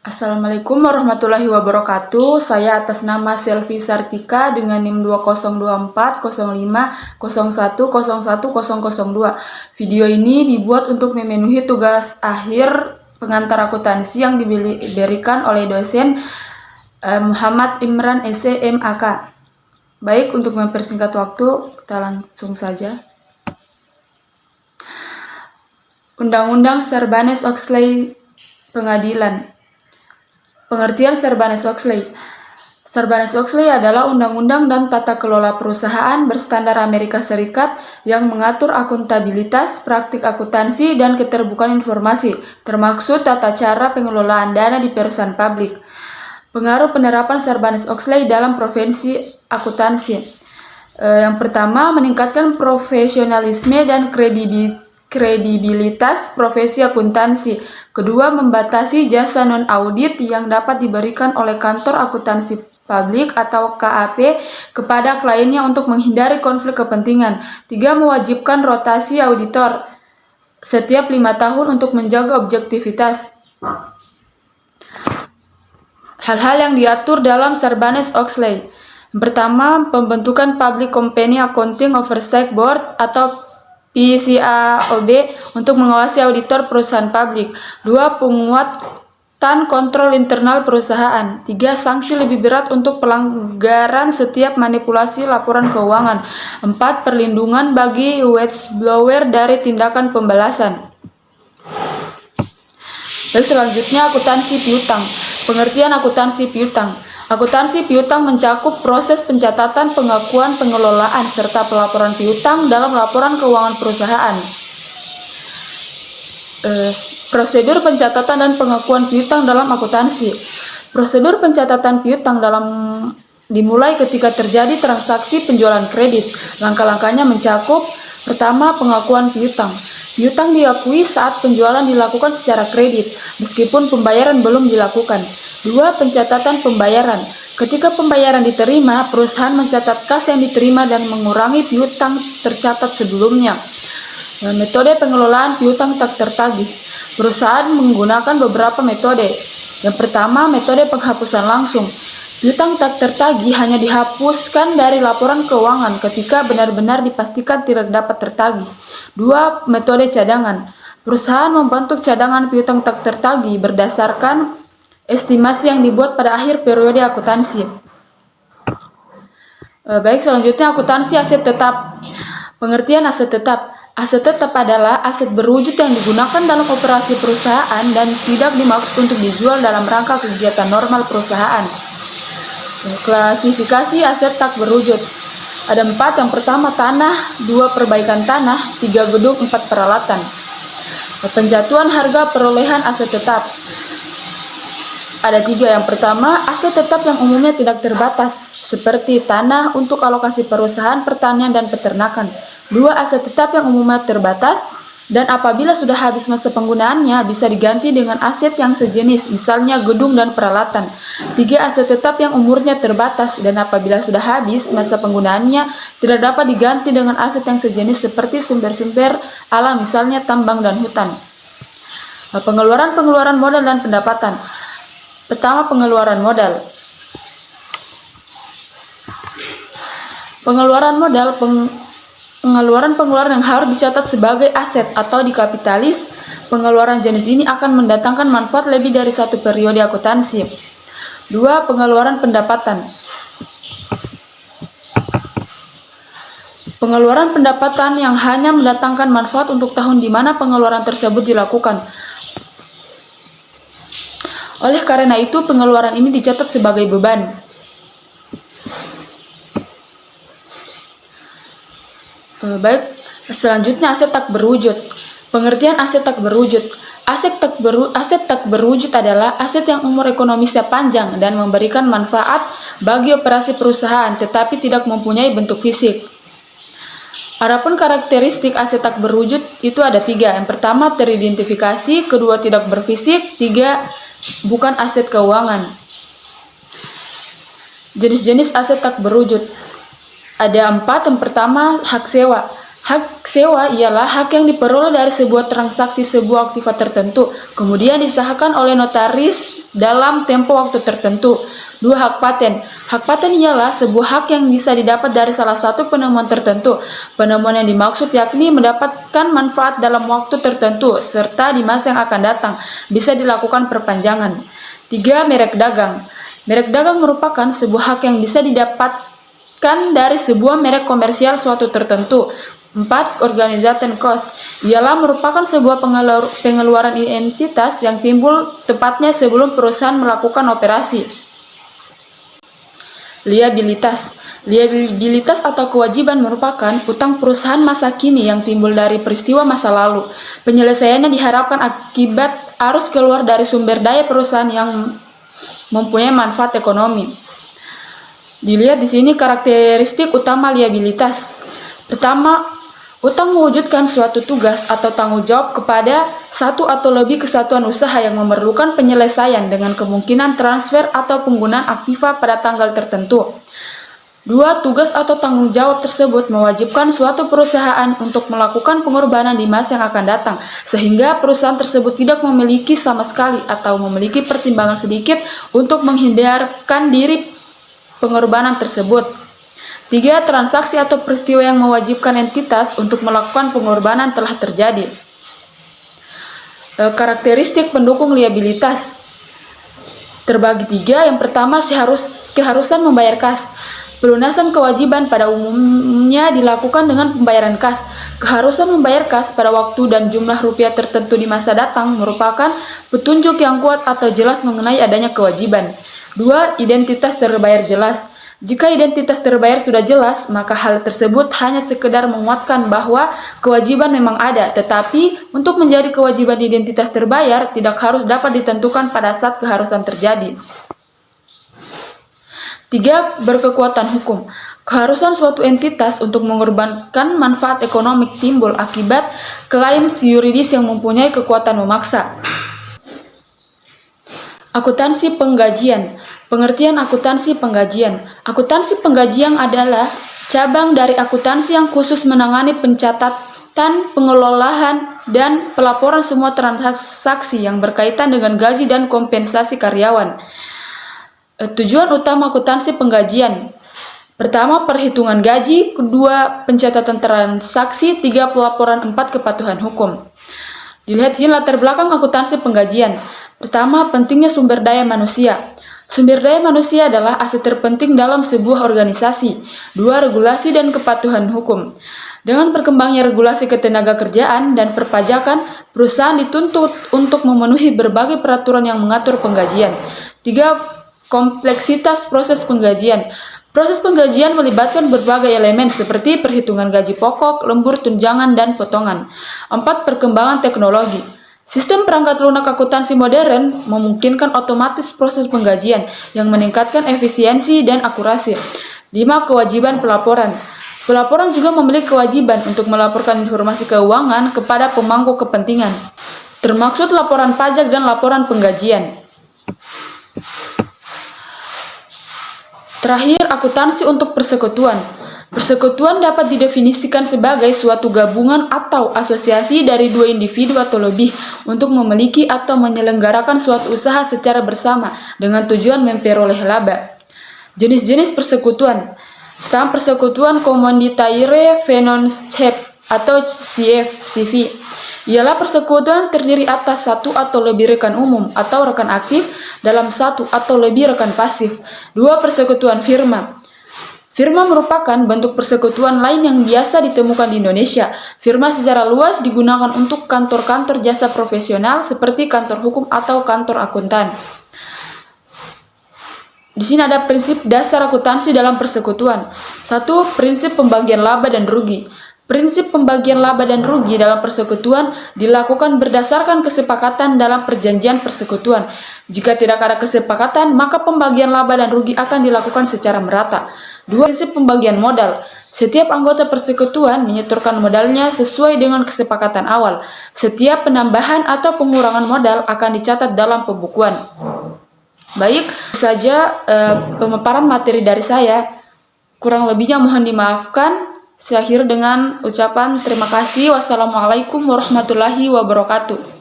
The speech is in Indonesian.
Assalamualaikum warahmatullahi wabarakatuh. Saya atas nama Selvi Sartika dengan NIM 20240501010002. Video ini dibuat untuk memenuhi tugas akhir pengantar akuntansi yang diberikan oleh dosen Muhammad Imran SMAK. Baik, untuk mempersingkat waktu, kita langsung saja. Undang-Undang Sarbanes-Oxley Pengadilan. Pengertian Sarbanes-Oxley. Sarbanes-Oxley adalah undang-undang dan tata kelola perusahaan berstandar Amerika Serikat yang mengatur akuntabilitas, praktik akuntansi, dan keterbukaan informasi, termasuk tata cara pengelolaan dana di perusahaan publik. Pengaruh penerapan Sarbanes-Oxley dalam profesi akuntansi. Yang pertama, meningkatkan profesionalisme dan kredibilitas profesi akuntansi. Kedua, membatasi jasa non-audit yang dapat diberikan oleh kantor akuntansi publik atau KAP kepada kliennya untuk menghindari konflik kepentingan. Tiga, mewajibkan rotasi auditor setiap 5 tahun untuk menjaga objektivitas. Hal-hal yang diatur dalam Sarbanes-Oxley. Yang pertama, pembentukan Public Company Accounting Oversight Board atau PCAOB untuk mengawasi auditor perusahaan publik. 2. Penguatan kontrol internal perusahaan. 3. Sanksi lebih berat untuk pelanggaran setiap manipulasi laporan keuangan. 4. Perlindungan bagi whistleblower dari tindakan pembalasan. Baik, selanjutnya akuntansi piutang. Pengertian akuntansi piutang. Akuntansi piutang mencakup proses pencatatan, pengakuan, pengelolaan, serta pelaporan piutang dalam laporan keuangan perusahaan. Prosedur pencatatan dan pengakuan piutang dalam akuntansi. Prosedur pencatatan piutang dimulai ketika terjadi transaksi penjualan kredit. Langkah-langkahnya mencakup: pertama, pengakuan piutang. Piutang diakui saat penjualan dilakukan secara kredit, meskipun pembayaran belum dilakukan. 2. Pencatatan pembayaran. Ketika pembayaran diterima, perusahaan mencatat kas yang diterima dan mengurangi piutang tercatat sebelumnya. Metode pengelolaan piutang tak tertagih. Perusahaan menggunakan beberapa metode. Yang pertama, metode penghapusan langsung. Piutang tak tertagih hanya dihapuskan dari laporan keuangan ketika benar-benar dipastikan tidak dapat tertagih. 2. Metode cadangan. Perusahaan membentuk cadangan piutang tak tertagih berdasarkan estimasi yang dibuat pada akhir periode akuntansi. Baik, selanjutnya akuntansi aset tetap. Pengertian aset tetap. Aset tetap adalah aset berwujud yang digunakan dalam operasi perusahaan dan tidak dimaksud untuk dijual dalam rangka kegiatan normal perusahaan. Klasifikasi aset tak berwujud. Ada 4. Yang pertama, tanah. 2. Perbaikan tanah. 3. Gedung. 4. Peralatan. Penjatuhan harga perolehan aset tetap. Ada 3. Yang pertama, aset tetap yang umumnya tidak terbatas, seperti tanah untuk alokasi perusahaan pertanian dan peternakan. 2. Aset tetap yang umumnya terbatas, dan apabila sudah habis masa penggunaannya, bisa diganti dengan aset yang sejenis, misalnya gedung dan peralatan. 3. Aset tetap yang umurnya terbatas, dan apabila sudah habis masa penggunaannya, tidak dapat diganti dengan aset yang sejenis seperti sumber-sumber alam, misalnya tambang dan hutan. Pengeluaran modal dan pendapatan. Pertama, pengeluaran modal. Pengeluaran modal, pengeluaran yang harus dicatat sebagai aset atau dikapitalis. Pengeluaran jenis ini akan mendatangkan manfaat lebih dari satu periode akuntansi. 2. Pengeluaran pendapatan. Pengeluaran pendapatan yang hanya mendatangkan manfaat untuk tahun di mana pengeluaran tersebut dilakukan. Oleh karena itu, pengeluaran ini dicatat sebagai beban. Baik, selanjutnya aset tak berwujud. Pengertian aset tak berwujud. Aset tak berwujud adalah aset yang umur ekonomisnya panjang dan memberikan manfaat bagi operasi perusahaan, tetapi tidak mempunyai bentuk fisik. Adapun karakteristik aset tak berwujud itu ada 3. Yang pertama, teridentifikasi. Kedua, tidak berfisik. 3. Bukan aset keuangan. Jenis-jenis aset tak berwujud ada 4. Yang pertama, hak sewa. Hak sewa ialah hak yang diperoleh dari sebuah transaksi sebuah aktiva tertentu, kemudian disahkan oleh notaris dalam tempo waktu tertentu. 2. Hak paten. Hak paten ialah sebuah hak yang bisa didapat dari salah satu penemuan tertentu. Penemuan yang dimaksud yakni mendapatkan manfaat dalam waktu tertentu serta di masa yang akan datang. Bisa dilakukan perpanjangan. 3. Merek dagang. Merek dagang merupakan sebuah hak yang bisa didapatkan dari sebuah merek komersial suatu tertentu. 4. Organization cost ialah merupakan sebuah pengeluaran entitas yang timbul tepatnya sebelum perusahaan melakukan operasi. Liabilitas. Liabilitas atau kewajiban merupakan utang perusahaan masa kini yang timbul dari peristiwa masa lalu. Penyelesaiannya diharapkan akibat arus keluar dari sumber daya perusahaan yang mempunyai manfaat ekonomi. Dilihat di sini karakteristik utama liabilitas. Pertama, utang mewujudkan suatu tugas atau tanggung jawab kepada satu atau lebih kesatuan usaha yang memerlukan penyelesaian dengan kemungkinan transfer atau penggunaan aktiva pada tanggal tertentu. 2. Tugas atau tanggung jawab tersebut mewajibkan suatu perusahaan untuk melakukan pengorbanan di masa yang akan datang, sehingga perusahaan tersebut tidak memiliki sama sekali atau memiliki pertimbangan sedikit untuk menghindarkan diri pengorbanan tersebut. 3. Transaksi atau peristiwa yang mewajibkan entitas untuk melakukan pengorbanan telah terjadi. Karakteristik pendukung liabilitas terbagi 3. Yang pertama, keharusan membayar kas. Pelunasan kewajiban pada umumnya dilakukan dengan pembayaran kas. Keharusan membayar kas pada waktu dan jumlah rupiah tertentu di masa datang merupakan petunjuk yang kuat atau jelas mengenai adanya kewajiban. 2. Identitas terbayar jelas. Jika identitas terbayar sudah jelas, maka hal tersebut hanya sekedar menguatkan bahwa kewajiban memang ada, tetapi untuk menjadi kewajiban identitas terbayar tidak harus dapat ditentukan pada saat keharusan terjadi. 3. Berkekuatan hukum. Keharusan suatu entitas untuk mengorbankan manfaat ekonomi timbul akibat klaim yuridis yang mempunyai kekuatan memaksa. Akuntansi penggajian. Pengertian akuntansi penggajian. Akuntansi penggajian adalah cabang dari akuntansi yang khusus menangani pencatatan, pengelolaan, dan pelaporan semua transaksi yang berkaitan dengan gaji dan kompensasi karyawan. Tujuan utama akuntansi penggajian. Pertama, perhitungan gaji. Kedua, pencatatan transaksi. 3, pelaporan. 4, kepatuhan hukum. Dilihat sini latar belakang akuntansi penggajian. Pertama, pentingnya sumber daya manusia. Sumber daya manusia adalah aset terpenting dalam sebuah organisasi. 2. Regulasi dan kepatuhan hukum. Dengan berkembangnya regulasi ketenagakerjaan dan perpajakan, perusahaan dituntut untuk memenuhi berbagai peraturan yang mengatur penggajian. 3. Kompleksitas proses penggajian. Proses penggajian melibatkan berbagai elemen seperti perhitungan gaji pokok, lembur, tunjangan, dan potongan. 4. Perkembangan teknologi. Sistem perangkat lunak akuntansi modern memungkinkan otomatis proses penggajian yang meningkatkan efisiensi dan akurasi. 5. Kewajiban pelaporan. Pelaporan juga memiliki kewajiban untuk melaporkan informasi keuangan kepada pemangku kepentingan, termaksud laporan pajak dan laporan penggajian. Terakhir, akuntansi untuk persekutuan. Persekutuan dapat didefinisikan sebagai suatu gabungan atau asosiasi dari 2 individu atau lebih untuk memiliki atau menyelenggarakan suatu usaha secara bersama dengan tujuan memperoleh laba. Jenis-jenis persekutuan. Pertama, persekutuan Commanditaire Financière atau CFCV. Ialah persekutuan terdiri atas satu atau lebih rekan umum atau rekan aktif dalam satu atau lebih rekan pasif. 2. Persekutuan firma. Firma merupakan bentuk persekutuan lain yang biasa ditemukan di Indonesia. Firma secara luas digunakan untuk kantor-kantor jasa profesional seperti kantor hukum atau kantor akuntan. Di sini ada prinsip dasar akuntansi dalam persekutuan. 1. Prinsip pembagian laba dan rugi. Prinsip pembagian laba dan rugi dalam persekutuan dilakukan berdasarkan kesepakatan dalam perjanjian persekutuan. Jika tidak ada kesepakatan, maka pembagian laba dan rugi akan dilakukan secara merata. 2. Prinsip pembagian modal. Setiap anggota persekutuan menyetorkan modalnya sesuai dengan kesepakatan awal. Setiap penambahan atau pengurangan modal akan dicatat dalam pembukuan. Baik, saja pemaparan materi dari saya. Kurang lebihnya mohon dimaafkan. Saya akhiri dengan ucapan terima kasih. Wassalamualaikum warahmatullahi wabarakatuh.